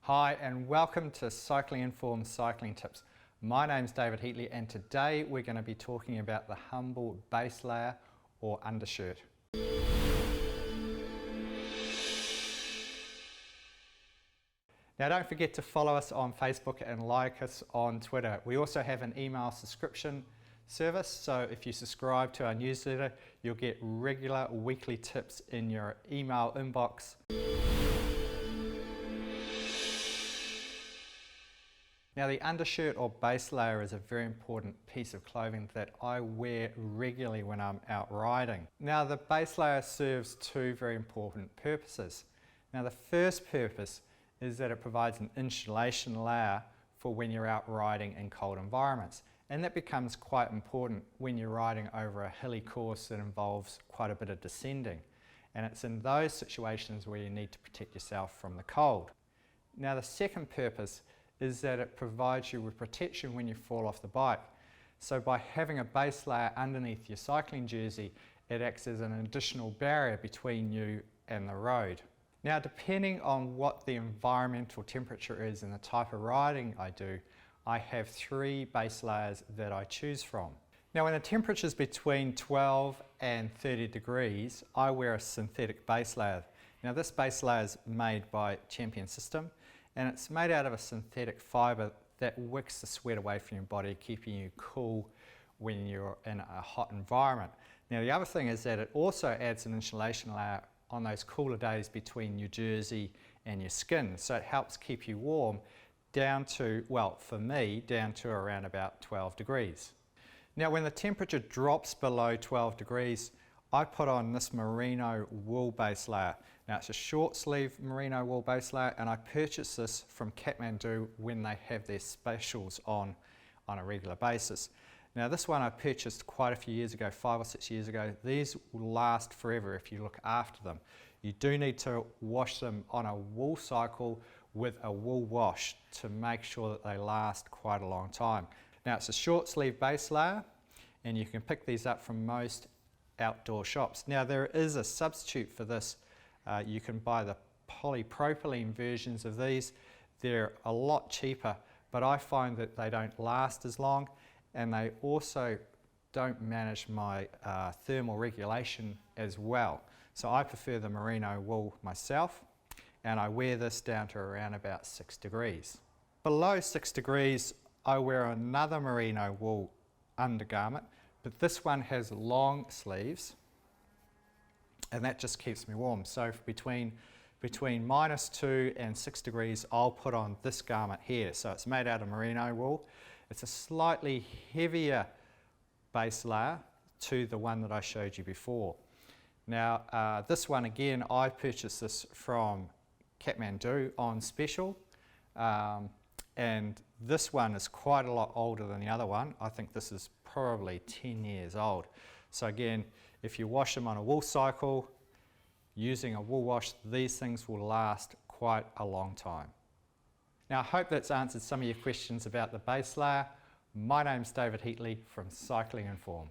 Hi and welcome to Cycling Informed Cycling Tips. My name's David Heatley and today we're going to be talking about the humble base layer or undershirt. Now don't forget to follow us on Facebook and like us on Twitter. We also have an email subscription service, so if you subscribe to our newsletter you'll get regular weekly tips in your email inbox. Now the undershirt or base layer is a very important piece of clothing that I wear regularly when I'm out riding. Now the base layer serves two very important purposes. Now the first purpose is that it provides an insulation layer for when you're out riding in cold environments. And that becomes quite important when you're riding over a hilly course that involves quite a bit of descending. And it's in those situations where you need to protect yourself from the cold. Now the second purpose is that it provides you with protection when you fall off the bike. So by having a base layer underneath your cycling jersey, it acts as an additional barrier between you and the road. Now depending on what the environmental temperature is and the type of riding I do, I have three base layers that I choose from. Now when the temperature is between 12 and 30 degrees, I wear a synthetic base layer. Now this base layer is made by Champion System, and it's made out of a synthetic fibre that wicks the sweat away from your body, keeping you cool when you're in a hot environment. Now the other thing is that it also adds an insulation layer on those cooler days between your jersey and your skin, so it helps keep you warm down to, well for me, down to around about 12 degrees. Now when the temperature drops below 12 degrees, I put on this merino wool base layer. Now it's a short sleeve merino wool base layer and I purchased this from Kathmandu when they have their specials on a regular basis. Now this one I purchased quite a few years ago, 5 or 6 years ago. These will last forever if you look after them. You do need to wash them on a wool cycle with a wool wash to make sure that they last quite a long time. Now it's a short sleeve base layer and you can pick these up from most outdoor shops. Now there is a substitute for this. You can buy the polypropylene versions of these. They're a lot cheaper, but I find that they don't last as long and they also don't manage my thermal regulation as well. So I prefer the merino wool myself, and I wear this down to around about 6 degrees. Below 6 degrees I wear another merino wool undergarment, but this one has long sleeves and that just keeps me warm. So between -2 and 6 degrees I'll put on this garment here. So it's made out of merino wool. It's a slightly heavier base layer to the one that I showed you before. Now this one again, I purchased this from Kathmandu on special, and this one is quite a lot older than the other one. I think this is probably 10 years old. So again, if you wash them on a wool cycle, using a wool wash, these things will last quite a long time. Now I hope that's answered some of your questions about the base layer. My name's David Heatley from Cycling Informed.